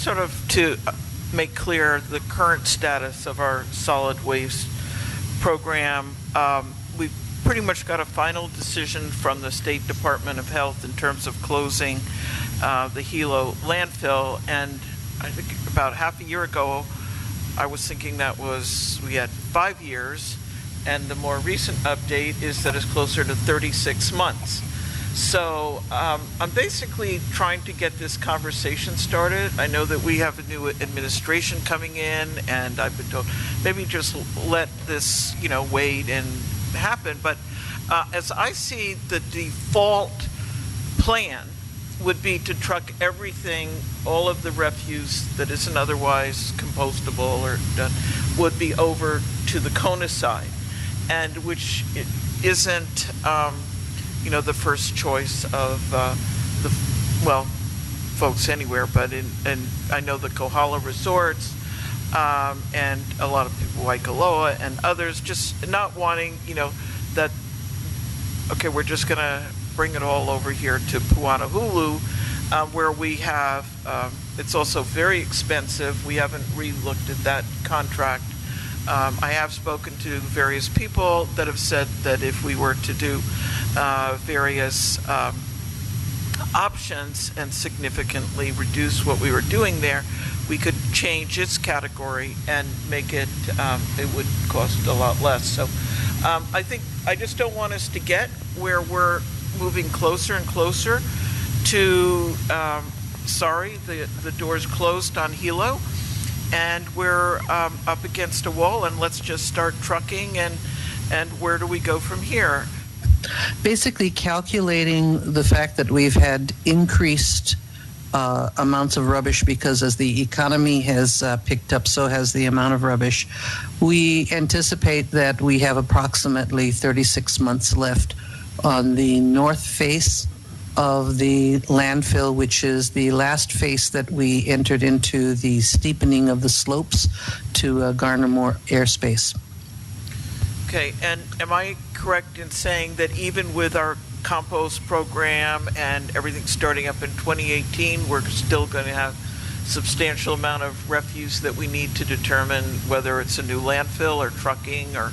sort of to make clear the current status of our solid waste program. We've pretty much got a final decision from the State Department of Health in terms of closing the Hilo landfill, and I think about half a year ago I was thinking we had 5 years, and the more recent update is that it's closer to 36 months. So I'm basically trying to get this conversation started. I know that we have a new administration coming in, and I've been told maybe just let this, wait and happen. But as I see, the default plan would be to truck everything, all of the refuse that isn't otherwise compostable or done, would be over to the Kona side, and which isn't the first choice of folks anywhere, but and I know the Kohala resorts and a lot of people, Waikoloa and others, just not wanting, that, okay, we're just going to bring it all over here to Puanahulu, where we have, it's also very expensive. We haven't re-looked at that contract. I have spoken to various people that have said that if we were to do various options and significantly reduce what we were doing there, we could change its category and make it, it would cost a lot less. So I think I just don't want us to get where we're moving closer and closer to, the door's closed on Hilo, and we're up against a wall, and let's just start trucking, and where do we go from here? Basically calculating the fact that we've had increased amounts of rubbish, because as the economy has picked up, so has the amount of rubbish. We anticipate that we have approximately 36 months left on the north face of the landfill, which is the last face that we entered into the steepening of the slopes to garner more airspace. Okay, and am I correct in saying that even with our compost program and everything starting up in 2018, we're still going to have substantial amount of refuse that we need to determine whether it's a new landfill or trucking or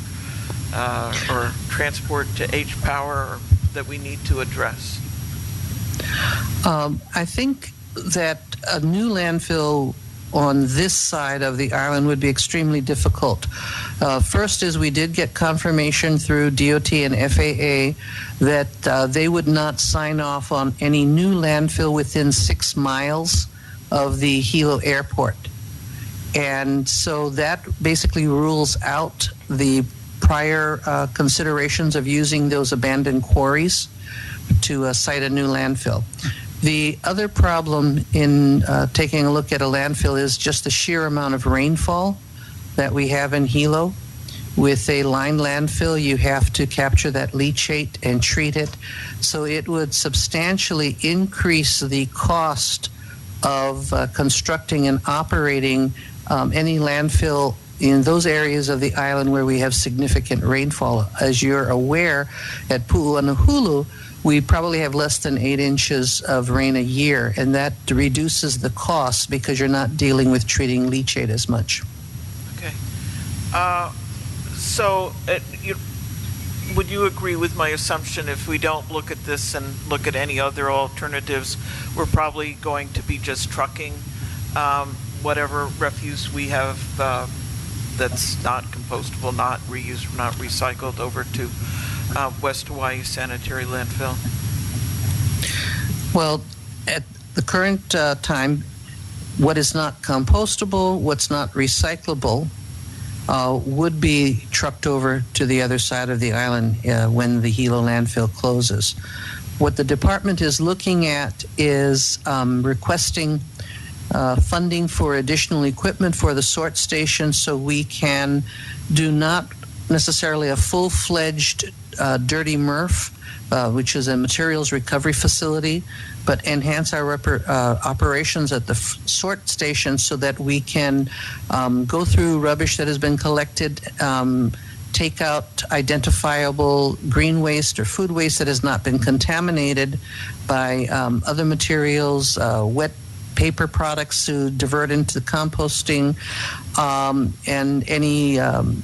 transport to H-Power that we need to address? I think that a new landfill on this side of the island would be extremely difficult. First is we did get confirmation through DOT and FAA that they would not sign off on any new landfill within 6 miles of the Hilo airport. And so that basically rules out the prior considerations of using those abandoned quarries to site a new landfill. The other problem in taking a look at a landfill is just the sheer amount of rainfall that we have in Hilo. With a lined landfill, you have to capture that leachate and treat it. So it would substantially increase the cost of constructing and operating any landfill in those areas of the island where we have significant rainfall. As you're aware, at Pu'uanahulu, we probably have less than 8 inches of rain a year, and that reduces the cost because you're not dealing with treating leachate as much. Okay. Would you agree with my assumption if we don't look at this and look at any other alternatives, we're probably going to be just trucking whatever refuse we have that's not compostable, not reused, not recycled over to West Hawaii Sanitary Landfill? Well, at the current time, what is not compostable, what's not recyclable, would be trucked over to the other side of the island when the Hilo landfill closes. What the department is looking at is requesting funding for additional equipment for the sort station, so we can do not necessarily a full-fledged dirty MRF, which is a materials recovery facility, but enhance our operations at the sort station so that we can go through rubbish that has been collected, take out identifiable green waste or food waste that has not been contaminated by other materials, wet paper products to divert into composting, and any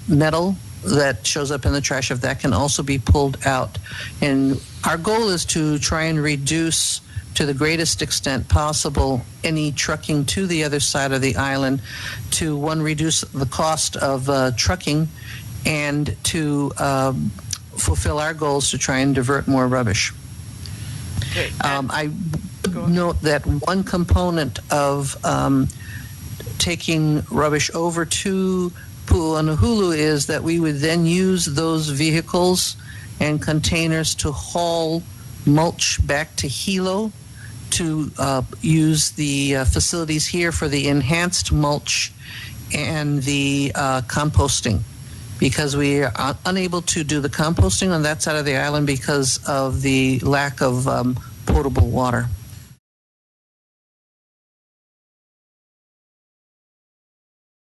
metal that shows up in the trash, if that can also be pulled out. And our goal is to try and reduce to the greatest extent possible any trucking to the other side of the island to, one, reduce the cost of trucking, and to fulfill our goals to try and divert more rubbish. Okay. I would note that one component of taking rubbish over to Pu'uhulu is that we would then use those vehicles and containers to haul mulch back to Hilo, to use the facilities here for the enhanced mulch and the composting, because we are unable to do the composting on that side of the island because of the lack of potable water.